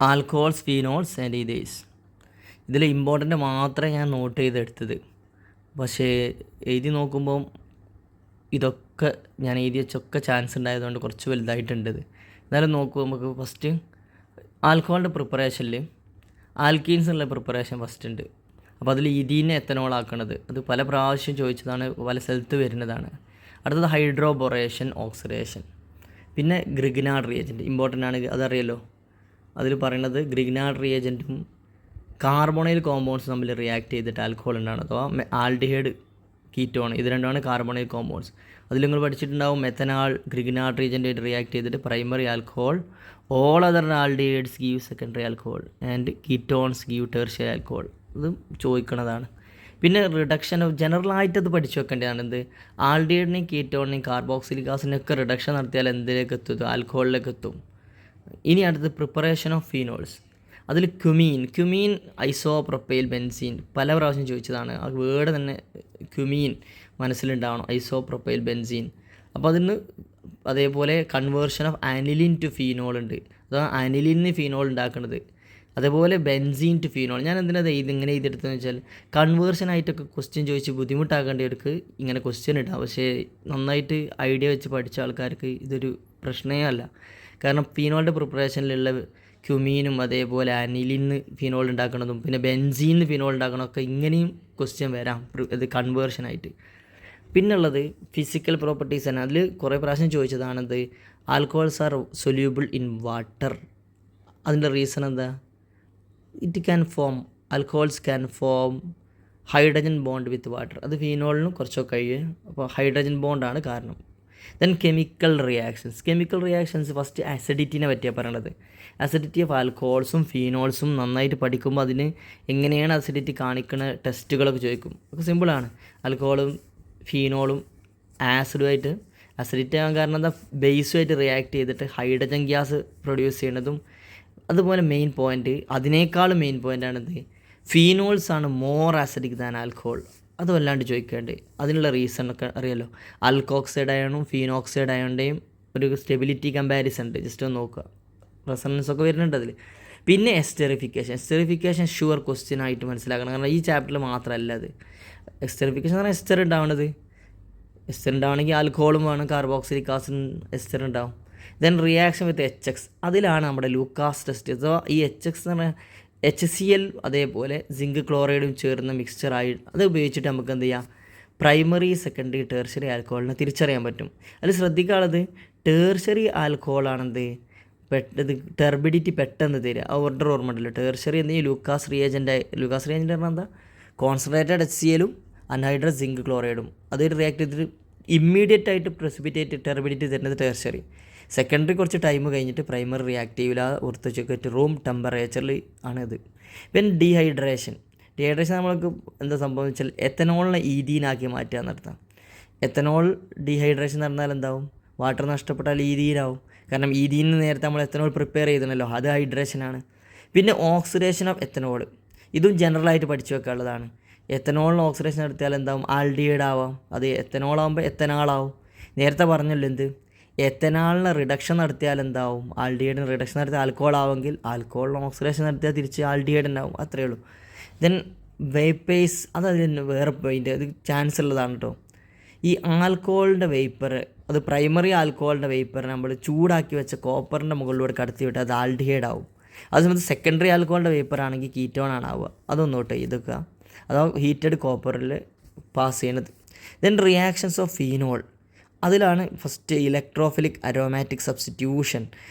Alcohols, phenols and ethers. ഇതിൽ important മാത്രമേ ഞാൻ നോട്ട് ചെയ്തെടുത്തത്. പക്ഷേ എഴുതി നോക്കുമ്പം ഇതൊക്കെ ഞാൻ എഴുതി വെച്ചൊക്കെ ചാൻസ് ഉണ്ടായതുകൊണ്ട് കുറച്ച് വലുതായിട്ടുണ്ട്. എന്നാലും നോക്കുമ്പോൾ നമുക്ക് ഫസ്റ്റ് ആൽക്കഹോളിൻ്റെ പ്രിപ്പറേഷനിൽ ആൽക്കീൻസിനുള്ള പ്രിപ്പറേഷൻ ഫസ്റ്റ് ഉണ്ട്. അപ്പോൾ അതിൽ ഈഥീനെ എത്തനോൾ ആക്കണത് അത് പല പ്രാവശ്യം ചോദിച്ചതാണ്, പല സ്ഥലത്ത് വരുന്നതാണ്. അടുത്തത് ഹൈഡ്രോബൊറേഷൻ, ഓക്സിഡേഷൻ. പിന്നെ ഗ്രിഗ്നാർഡ് റിയേജൻറ്റ് ഇമ്പോർട്ടൻ്റ് ആണ്, അതറിയല്ലോ. അതിൽ പറയുന്നത് ഗ്രിഗ്നാർഡ് റിയേജൻറ്റും കാർബോണൈൽ കോമ്പൗണ്ട്സ് തമ്മിൽ റിയാക്ട് ചെയ്തിട്ട് ആൽക്കഹോൾ ഉണ്ടാണ്, അഥവാ ആൽഡിഹൈഡ്, കീറ്റോൺ, ഇത് രണ്ടുമാണ് കാർബോണൈൽ കോമ്പൗണ്ട്സ്. അതിൽ നിങ്ങൾ പഠിച്ചിട്ടുണ്ടാവും മെത്തനാൽ ഗ്രിഗ്നാർഡ് റിയേജൻറ്റായിട്ട് റിയാക്ട് ചെയ്തിട്ട് primary alcohol, all other aldehydes give secondary alcohol and ketones give tertiary alcohol. ഇത് ചോദിക്കുന്നതാണ്. പിന്നെ റിഡക്ഷൻ ഓഫ് ജനറലായിട്ട് അത് പഠിച്ചു വെക്കേണ്ടതാണ്. എന്ത് ആൽഡിഹൈഡിനെയും കീറ്റോണിനെയും കാർബോക്സിലിക് ആസിഡിനൊക്കെ റിഡക്ഷൻ നടത്തിയാൽ എന്തിലേക്ക് എത്തും? ആൽക്കഹോളിലേക്ക് എത്തും. ഇനി അടുത്ത് പ്രിപ്പറേഷൻ ഓഫ് ഫീനോൾസ്. അതിൽ ക്യുമീൻ ഐസോപ്രൊപ്പൈൽ ബെൻസീൻ പല പ്രാവശ്യം ചോദിച്ചതാണ്. ആ വേർഡ് തന്നെ ക്യുമീൻ മനസ്സിലുണ്ടാവണം, ഐസോപ്രൊപ്പൈൽ ബെൻസീൻ. അപ്പോൾ അതിന് അതേപോലെ കൺവേർഷൻ ഓഫ് ആനിലിൻ ടു ഫീനോൾ ഉണ്ട്, അഥവാ ആനിലിന് ഫീനോൾ ഉണ്ടാക്കുന്നത്. അതേപോലെ ബെൻസീൻ ടു ഫീനോൾ. ഞാൻ എന്തിനാണ് ഇങ്ങനെ എഴുതിയെടുത്തതെന്ന് വെച്ചാൽ കൺവേർഷനായിട്ടൊക്കെ ക്വസ്റ്റ്യൻ ചോദിച്ച് ബുദ്ധിമുട്ടാക്കേണ്ടവർക്ക് ഇങ്ങനെ ക്വസ്റ്റ്യൻ ഇടാം. പക്ഷേ നന്നായിട്ട് ഐഡിയ വെച്ച് പഠിച്ച ആൾക്കാർക്ക് ഇതൊരു പ്രശ്നമേ അല്ല. കാരണം ഫീനോളിൻ്റെ പ്രിപ്പറേഷനിലുള്ള ക്യുമീനും അതേപോലെ അനിലിന്ന് ഫിനോൾ ഉണ്ടാക്കുന്നതും പിന്നെ ബെൻസീന്ന് ഫിനോൾ ഉണ്ടാക്കണമൊക്കെ ഇങ്ങനെയും ക്വസ്റ്റ്യൻ വരാം ഇത് കൺവേർഷനായിട്ട്. പിന്നുള്ളത് ഫിസിക്കൽ പ്രോപ്പർട്ടീസ് തന്നെ. അതിൽ കുറേ പ്രാവശ്യം ചോദിച്ചതാണത് alcohols are soluble in water. അതിൻ്റെ റീസൺ എന്താ? Alcohols can form hydrogen bond with water. അത് ഫീനോളിനും കുറച്ചൊക്കെ കഴിയും. അപ്പോൾ ഹൈഡ്രജൻ ബോണ്ടാണ് കാരണം. ദെൻ കെമിക്കൽ റിയാക്ഷൻസ് ഫസ്റ്റ് ആസിഡിറ്റിനെ പറ്റിയാണ് പറയണത്. ആസിഡിറ്റി ഓഫ് ആൽക്കഹോൾസും ഫീനോൾസും നന്നായിട്ട് പഠിക്കുമ്പോൾ അതിന് എങ്ങനെയാണ് ആസിഡിറ്റി കാണിക്കുന്ന ടെസ്റ്റുകളൊക്കെ ചോദിക്കും. ഒക്കെ സിമ്പിളാണ്. ആൽക്കഹോളും ഫീനോളും ആസിഡുമായിട്ട് ആസിഡിറ്റി ആകാൻ കാരണം എന്താ? ബേസുമായിട്ട് റിയാക്ട് ചെയ്തിട്ട് ഹൈഡ്രജൻ ഗ്യാസ് പ്രൊഡ്യൂസ് ചെയ്യണതും. അതുപോലെ അതിനേക്കാളും മെയിൻ പോയിൻ്റാണിത്, ഫീനോൾസ് ആണ് മോർ ആസിഡിക് ദാൻ ആൽക്കഹോൾ. അത് വല്ലാണ്ട് ചോദിക്കേണ്ടത്. അതിനുള്ള റീസണൊക്കെ അറിയാലോ. ആൽക്കോക്സൈഡ് അയണും ഫീനോക്സൈഡ് അയണിൻ്റെയും ഒരു സ്റ്റെബിലിറ്റി കമ്പാരിസൺ ഉണ്ട്, ജസ്റ്റ് ഒന്ന് നോക്കുക. റെസണൻസ് ഒക്കെ വരുന്നുണ്ട് അതിൽ. പിന്നെ എസ്റ്ററിഫിക്കേഷൻ ഷുവർ ക്വസ്റ്റ്യൻ ആയിട്ട് മനസ്സിലാക്കണം. കാരണം ഈ ചാപ്റ്ററിൽ മാത്രമല്ല അത്. എസ്റ്ററിഫിക്കേഷൻ എന്ന് പറഞ്ഞാൽ എസ്റ്റർ ഉണ്ടാവണമെങ്കിൽ ആൽക്കഹോളും വേണം, കാർബോക്സിലിക് ആസിഡ് എസ്റ്റർ ഉണ്ടാവും. ദെൻ റിയാക്ഷൻ വിത്ത് HX, അതിലാണ് നമ്മുടെ ലൂക്കാസ് ടെസ്റ്റ്. സോ ഈ HX എന്ന് പറഞ്ഞാൽ HCl അതേപോലെ സിങ്ക് ക്ലോറൈഡും ചേർന്ന മിക്സ്ചറായി അത് ഉപയോഗിച്ചിട്ട് നമുക്ക് എന്ത് ചെയ്യാം? പ്രൈമറി, സെക്കൻഡറി, ടെർഷ്യറി ആൽക്കഹോളിനെ തിരിച്ചറിയാൻ പറ്റും. അതിൽ ശ്രദ്ധിക്കാനുള്ളത് ടെർഷ്യറി ആൽക്കഹോളാണെന്ത് ടെർബിഡിറ്റി പെട്ടെന്ന് തരിക. ആ ഓർഡർ ഓർമ്മ ഉണ്ടല്ലോ. ടെർഷ്യറി എന്തെങ്കിലും ലൂക്കാസ് റിയേജൻ്റ് പറഞ്ഞാൽ എന്താ? കോൺസെൻട്രേറ്റഡ് HClഉം അൺഹൈഡ്രസ് സിങ്ക് ക്ലോറൈഡും അതൊരു റിയാക്ട് ചെയ്തിട്ട് ഇമ്മീഡിയറ്റ് ആയിട്ട് പ്രസിപ്പിറ്റേറ്റ് ടെർബിഡിറ്റി തരുന്നത് ടെർഷ്യറി. സെക്കൻഡറി കുറച്ച് ടൈം കഴിഞ്ഞിട്ട് പ്രൈമറി റിയാക്ട് ചെയ്യില്ല, ഉറത്തുവെച്ചൊക്കെ റൂം ടെമ്പറേച്ചറിൽ ആണിത്. പിന്നെ ഡീഹൈഡ്രേഷൻ നമ്മൾക്ക് എന്താ സംഭവം വെച്ചാൽ എത്തനോളിനെ ഈഥീനാക്കി മാറ്റുക എന്നർത്ഥം. എത്തനോൾ ഡീഹൈഡ്രേഷൻ എന്ന് പറഞ്ഞാൽ എന്താവും? വാട്ടർ നഷ്ടപ്പെട്ടാൽ ഈഥീനാവും. കാരണം ഈഥീന് നേരത്തെ നമ്മൾ എത്തനോൾ പ്രിപ്പയർ ചെയ്തണല്ലോ, അത് ഹൈഡ്രേഷനാണ്. പിന്നെ ഓക്സിഡേഷൻ ഓഫ് എത്തനോൾ, ഇതും ജനറലായിട്ട് പഠിച്ചു വെക്കാനുള്ളതാണ്. എത്തനോളിന് ഓക്സിഡേഷൻ നടത്തിയാൽ എന്താവും? ആൽഡിഹൈഡ് ആവാം. അത് എത്തനോളാകുമ്പോൾ എത്തനാളാവും. നേരത്തെ പറഞ്ഞല്ലോ എന്ത്? എത്തനാളിന് റിഡക്ഷൻ നടത്തിയാൽ എന്താവും? ആൽഡിഹൈഡിന് റിഡക്ഷൻ നടത്തിയാൽ ആൽക്കഹോൾ ആവുമെങ്കിൽ ആൽക്കഹോളിന് ഓക്സിഡേഷൻ നടത്തിയാൽ തിരിച്ച് ആൽഡിഹൈഡ് ഉണ്ടാവും. അത്രയേ ഉള്ളൂ. ദെൻ വേപ്പേഴ്സ്, അതിന് വേറെ പോയിൻ്റ്, അത് ചാൻസ് ഉള്ളതാണ് കേട്ടോ. ഈ ആൽക്കഹോളിൻ്റെ വേപ്പർ, അത് പ്രൈമറി ആൽക്കഹോളിൻ്റെ വേപ്പർ നമ്മൾ ചൂടാക്കി വെച്ച കോപ്പറിൻ്റെ മുകളിലൂടെ കടത്തി വിട്ടാൽ അത് ആൽഡിഹൈഡ് ആവും. അതേസമയത്ത് സെക്കൻഡറി ആൽക്കഹോളിൻ്റെ വേപ്പർ ആണെങ്കിൽ കീറ്റോൺ ആണ് ആവുക. അതൊന്നും നോട്ട് ഇതൊക്കെ അഥവാ ഹീറ്റഡ് കോപ്പറിൽ പാസ് ചെയ്യണത്. ദെൻ റിയാക്ഷൻസ് ഓഫ് ഫീനോൾ, അതിലാണ് ഫസ്റ്റ് ഇലക്ട്രോഫിലിക് അരോമാറ്റിക് സബ്സ്റ്റിറ്റ്യൂഷൻ.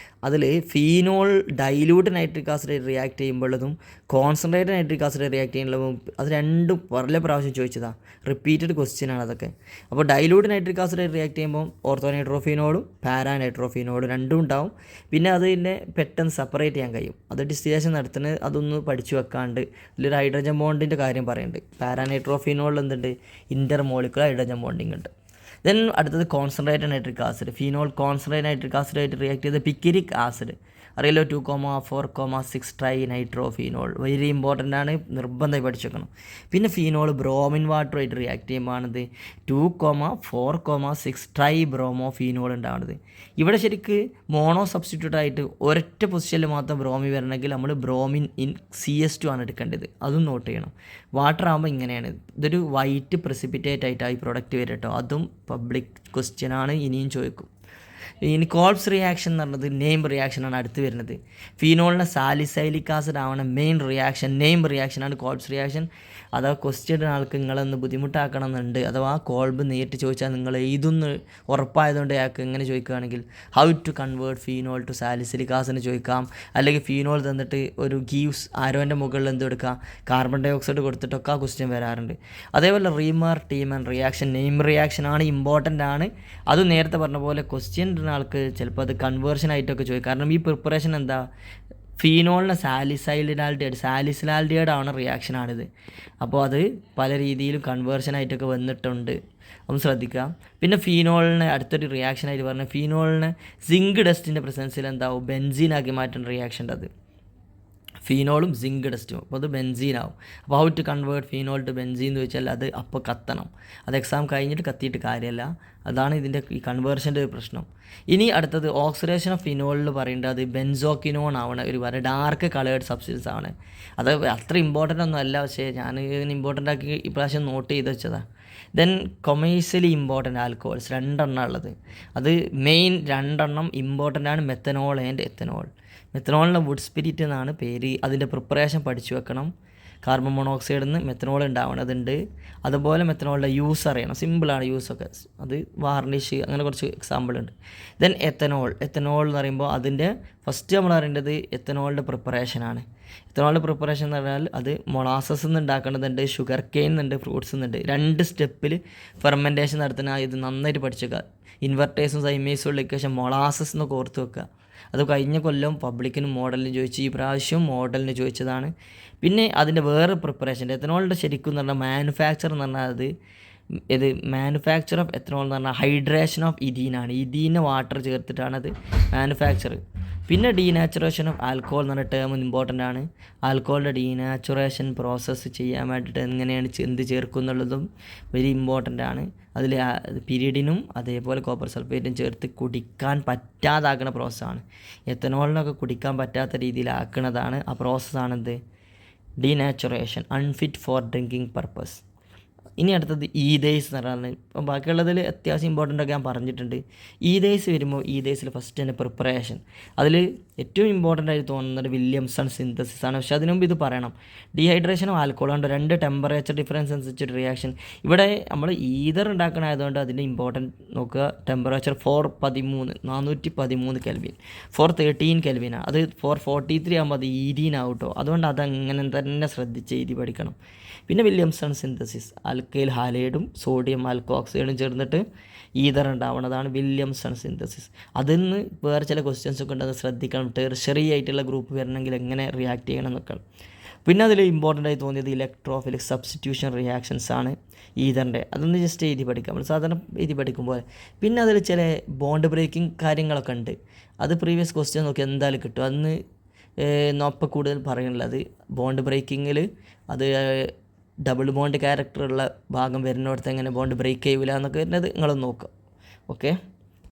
അതിൽ phenol dilute nitric acid react ചെയ്യുമ്പോഴതും കോൺസെൻട്രേറ്റഡ് നൈട്രിക് ആസിഡ് റിയാക്ട് ചെയ്യുമ്പോഴും അത് രണ്ടും പല പ്രാവശ്യം ചോദിച്ചതാണ്. റിപ്പീറ്റഡ് ക്വസ്റ്റ്യനാണ് അതൊക്കെ. അപ്പോൾ ഡൈല്യൂട്ട് നൈട്രിക് ആസിഡ് റിയാക്ട് ചെയ്യുമ്പോൾ ഓർത്തോനൈട്രോഫീനോളും പാരാനൈട്രോഫീനോളും രണ്ടും ഉണ്ടാവും. പിന്നെ അതിനെ പെട്ടെന്ന് സെപ്പറേറ്റ് ചെയ്യാൻ കഴിയും. അത് ഡിസ്റ്റിലേഷൻ നടത്തുന്നത് അതൊന്ന് പഠിച്ചു വെക്കാണ്ട് ഇതിലൊരു ഹൈഡ്രജൻ ബോണ്ടിൻ്റെ കാര്യം പറയുന്നുണ്ട്. പാരാനൈട്രോഫീനോളിൽ എന്തുണ്ട്? ഇൻ്റർമോളിക്കുലർ ഹൈഡ്രജൻ ബോണ്ടിങ് ഉണ്ട്. ദെൻ അടുത്തത് concentrated nitric acid. Phenol concentrated nitric ആസിഡായിട്ട് റിയാക്ട് ചെയ്ത പിക്കരിക് ആസിഡ്, അറിയാലോ 2,4,6 ട്രൈ നൈട്രോഫീനോൾ വെരി ഇമ്പോർട്ടൻ്റ് ആണ്, നിർബന്ധമായി പഠിച്ചു വെക്കണം. പിന്നെ ഫീനോൾ ബ്രോമിൻ വാട്ടറുമായിട്ട് റിയാക്ട് ചെയ്യുമ്പോഴാണിത് 2,4,6 ട്രൈ ബ്രോമോ ഫീനോൾ ഉണ്ടാവുന്നത്. ഇവിടെ ശരിക്ക് മോണോ സബ്സ്റ്റിറ്റ്യൂട്ട് ആയിട്ട് ഒരൊറ്റ പൊസിഷനിൽ മാത്രം ബ്രോമി വരണമെങ്കിൽ നമ്മൾ ബ്രോമിൻ ഇൻ CS2 ആണ് എടുക്കേണ്ടത്, അതും നോട്ട് ചെയ്യണം. വാട്ടർ ആകുമ്പോൾ ഇങ്ങനെയാണ്, ഇതൊരു വൈറ്റ് പ്രസിപ്പിറ്റേറ്റ് ആയിട്ടാണ് ഈ പ്രോഡക്റ്റ് വരും കേട്ടോ, അതും പബ്ലിക് ക്വസ്റ്റ്യൻ ആണ്, ഇനിയും ചോദിക്കും. ഇനി കോൾപ്സ് റിയാക്ഷൻ എന്ന് പറഞ്ഞത് നെയിം റിയാക്ഷനാണ് അടുത്ത് വരുന്നത്. ഫീനോളിനെ സാലിസൈലിക് ആസിഡ് ആവണം മെയിൻ റിയാക്ഷൻ, നെയിം റിയാക്ഷനാണ് കോൾപ്സ് റിയാക്ഷൻ. അഥവാ ക്വസ്റ്റ്യൻ ആൾക്ക് നിങ്ങളൊന്ന് ബുദ്ധിമുട്ടാക്കണം എന്നുണ്ട്, അഥവാ കോൾബ് നേരിട്ട് ചോദിച്ചാൽ നിങ്ങൾ ഇതൊന്ന് ഉറപ്പായതുകൊണ്ട് അയാൾക്ക് എങ്ങനെ ചോദിക്കുകയാണെങ്കിൽ how to convert phenol to salicylic acid ചോദിക്കാം. അല്ലെങ്കിൽ ഫീനോൾ തന്നിട്ട് ഒരു ഗീവ്സ് ആരോൻ്റെ മുകളിൽ എന്ത് കൊടുക്കാം, കാർബൺ ഡൈ ഓക്സൈഡ് കൊടുത്തിട്ടൊക്കെ ആ ക്വസ്റ്റ്യൻ വരാറുണ്ട്. അതേപോലെ റീമർ ടീമൻ റിയാക്ഷൻ നെയിം റിയാക്ഷൻ ആണ്, ഇമ്പോർട്ടൻ്റ് ആണ്. അത് നേരത്തെ പറഞ്ഞ പോലെ ക്വസ്റ്റ്യൻ ആൾക്ക് ചിലപ്പോൾ അത് കൺവേർഷൻ ആയിട്ടൊക്കെ ചോദിക്കും. കാരണം ഈ പ്രിപ്പറേഷൻ എന്താ, ഫീനോളിനെ സാലിസിലാൽഡിഹൈഡ് ആണ് റിയാക്ഷനാണിത്. അപ്പോൾ അത് പല രീതിയിലും കൺവേർഷനായിട്ടൊക്കെ വന്നിട്ടുണ്ട്, ഒന്ന് ശ്രദ്ധിക്കാം. പിന്നെ ഫീനോളിനെ അടുത്തൊരു റിയാക്ഷനായിട്ട് പറഞ്ഞാൽ ഫീനോളിനെ സിങ്ക് ഡസ്റ്റിൻ്റെ പ്രസൻസിൽ എന്താവും ബെൻസീനാക്കി മാറ്റുന്ന റിയാക്ഷൻ്റെ അത് ഫീനോളും സിങ്ക് ഡസ്റ്റും, അപ്പോൾ അത് ബെൻസീനാവും. അപ്പോൾ how to convert phenol to benzene എന്ന് ചോദിച്ചാൽ അത് അപ്പോൾ കത്തണം, അത് എക്സാം കഴിഞ്ഞിട്ട് കത്തിയിട്ട് കാര്യമല്ല. അതാണ് ഇതിൻ്റെ ഈ കൺവേർഷൻ്റെ ഒരു പ്രശ്നം. ഇനി അടുത്തത് ഓക്സിഡേഷൻ ഓഫ് ഫിനോളിൽ പറയേണ്ടത് അത് ബെൻസോക്കിനോൺ ആവണം, ഒരു വളരെ ഡാർക്ക് കളേർഡ് സബ്സ്റ്റൻസ് ആണ്. അത് അത്ര ഇമ്പോർട്ടൻ്റ് ഒന്നും അല്ല, പക്ഷേ ഞാൻ ഇതിന് ഇമ്പോർട്ടൻ്റ് ആക്കി ഇപ്രാവശ്യം നോട്ട് ചെയ്ത് വെച്ചതാണ്. ദെൻ കൊമേഴ്സ്യലി ഇമ്പോർട്ടൻ്റ് ആൽക്കഹോൾസ് 2 അത് മെയിൻ 2 ഇമ്പോർട്ടൻ്റ് ആണ്, മെത്തനോൾ ആൻഡ് എത്തനോൾ. മെത്തനോളിൻ്റെ വുഡ് സ്പിരിറ്റ് എന്നാണ് പേര്, അതിൻ്റെ പ്രിപ്പറേഷൻ പഠിച്ചു വെക്കണം. കാർബൺ മോണോക്സൈഡിൽ നിന്ന് മെത്തനോൾ ഉണ്ടാവണതുണ്ട്. അതുപോലെ മെത്തനോളിൻ്റെ യൂസ് അറിയണം, സിമ്പിളാണ് യൂസൊക്കെ, അത് വാർണിഷ് അങ്ങനെ കുറച്ച് എക്സാമ്പിൾ ഉണ്ട്. ദെൻ എത്തനോൾ എന്ന് പറയുമ്പോൾ അതിൻ്റെ ഫസ്റ്റ് നമ്മൾ അറിയേണ്ടത് എത്തനോളിൻ്റെ പ്രിപ്പറേഷനാണ്. എത്തനോളിൻ്റെ പ്രിപ്പറേഷൻ എന്ന് പറഞ്ഞാൽ അത് മൊളാസസ് നിന്ന് ഉണ്ടാക്കേണ്ടതുണ്ട്, ഷുഗർ കെയിൻ എന്നുണ്ട്, ഫ്രൂട്ട്സ് എന്നുണ്ട്. 2 സ്റ്റെപ്പിൽ ഫെർമെൻറ്റേഷൻ നടത്തുന്ന ഇത് നന്നായിട്ട് പഠിച്ചേക്കുക. ഇൻവെർട്ടേഴ്സും സൈമേഴ്സും ഉള്ള ഇക്വേഷൻ മൊളാസസ് എന്നൊക്കെ ഓർത്ത് വെക്കുക. അത് കഴിഞ്ഞ കൊല്ലം പബ്ലിക്കിനും മോഡലിന് ചോദിച്ചു, ഈ പ്രാവശ്യം മോഡലിന് ചോദിച്ചതാണ്. പിന്നെ അതിൻ്റെ വേറെ പ്രിപ്പറേഷൻ എത്തനോളിൻ്റെ ശരിക്കും എന്ന് പറഞ്ഞാൽ മാനുഫാക്ചർ എന്ന് പറഞ്ഞാൽ ഇത് മാനുഫാക്ചർ ഓഫ് എത്തനോൾ എന്ന് പറഞ്ഞാൽ ഹൈഡ്രേഷൻ ഓഫ് ഇഥീനാണ്, ഇഥീനെ വാട്ടർ ചേർത്തിട്ടാണ് അത് മാനുഫാക്ചർ. പിന്നെ ഡീനാച്ചുറേഷൻ ഓഫ് ആൽക്കഹോൾ എന്ന് പറഞ്ഞ ടേം ഇമ്പോർട്ടൻ്റ് ആണ്. ആൽക്കഹോളിൻ്റെ ഡീനാച്ചുറേഷൻ പ്രോസസ്സ് ചെയ്യാൻ വേണ്ടിയിട്ട് എങ്ങനെയാണ് എന്ത് ചേർക്കും എന്നുള്ളതും വെരി ഇമ്പോർട്ടൻ്റ് ആണ്. അതിൽ പിരിഡിനും അതേപോലെ കോപ്പർ സൾഫേറ്റും ചേർത്ത് കുടിക്കാൻ പറ്റാതാക്കുന്ന പ്രോസസ്സാണ്. എത്തനോളിനൊക്കെ കുടിക്കാൻ പറ്റാത്ത രീതിയിലാക്കുന്നതാണ് ആ പ്രോസസ്സാണെന്ത്, denaturation, unfit for drinking purpose. ഇനി അടുത്തത് ഈതേഴ്സ് എന്ന് പറഞ്ഞാൽ ഇപ്പം ബാക്കിയുള്ളതിൽ അത്യാവശ്യം ഇമ്പോർട്ടൻ്റ് ഒക്കെ ഞാൻ പറഞ്ഞിട്ടുണ്ട്. ഈതേഴ്സ് വരുമ്പോൾ ഈതേഴ്സിൽ ഫസ്റ്റ് തന്നെ പ്രിപ്പറേഷൻ, അതിൽ ഏറ്റവും ഇമ്പോർട്ടൻ്റ് ആയിട്ട് തോന്നുന്നത് വില്യംസൺ സിന്തസിസ് ആണ്. പക്ഷേ അതിനു മുമ്പ് ഇത് പറയണം, ഡീഹൈഡ്രേഷനും ആൽക്കഹോളുണ്ട്, 2 ടെമ്പറേച്ചർ ഡിഫറൻസ് അനുസരിച്ചൊരു റിയാക്ഷൻ. ഇവിടെ നമ്മൾ ഈതർ ഉണ്ടാക്കണമായതുകൊണ്ട് അതിൻ്റെ ഇമ്പോർട്ടൻറ്റ് നോക്കുക, ടെമ്പറേച്ചർ 413 കെൽവിൻ, 413 കെൽവിനാണ്. അത് 443 ആകുമ്പോൾ അത് ഈഥീനാവും കേട്ടോ, അതുകൊണ്ട് അതങ്ങനെ തന്നെ ശ്രദ്ധിച്ച് എഴുതി പഠിക്കണം. പിന്നെ വില്യംസൺ സിന്തസിസ്, ആൽക്കൈൽ ഹാലൈഡും സോഡിയം ആൽക്കോക്സൈഡും ചേർന്നിട്ട് ഈതർ ഉണ്ടാവുന്നതാണ് വില്യംസൺ സിന്തസിസ്. അതിൽ നിന്ന് വേറെ ചില ക്വസ്റ്റ്യൻസ് ഒക്കെ ഉണ്ട്, അത് ശ്രദ്ധിക്കണം. ടെർഷറി ആയിട്ടുള്ള ഗ്രൂപ്പ് വരണമെങ്കിൽ എങ്ങനെ റിയാക്ട് ചെയ്യണം എന്നൊക്കെ. പിന്നെ അതിൽ ഇമ്പോർട്ടൻ്റ് ആയി തോന്നിയത് ഇലക്ട്രോഫിലിക് സബ്സ്റ്റിറ്റ്യൂഷൻ റിയാക്ഷൻസ് ആണ് ഈതറിൻ്റെ, അതൊന്ന് ജസ്റ്റ് എഴുതി പഠിക്കാം, നമ്മൾ സാധാരണ എഴുതി പഠിക്കുമ്പോൾ. പിന്നെ അതിൽ ചില ബോണ്ട് ബ്രേക്കിംഗ് കാര്യങ്ങളൊക്കെ ഉണ്ട്, അത് പ്രീവിയസ് ക്വസ്റ്റ്യൻ നോക്കി എന്തായാലും കിട്ടും. അന്ന് നോപ്പം കൂടുതൽ പറയുന്നുള്ളത് ബോണ്ട് ബ്രേക്കിങ്ങിൽ അത് ഡബിൾ ബോണ്ട് ക്യാരക്ടറുള്ള ഭാഗം വരുന്നിടത്ത് എങ്ങനെ ബോണ്ട് ബ്രേക്ക് ചെയ്യില്ല എന്നൊക്കെ വരുന്നത് നിങ്ങളൊന്ന് നോക്കുക. ഓക്കെ.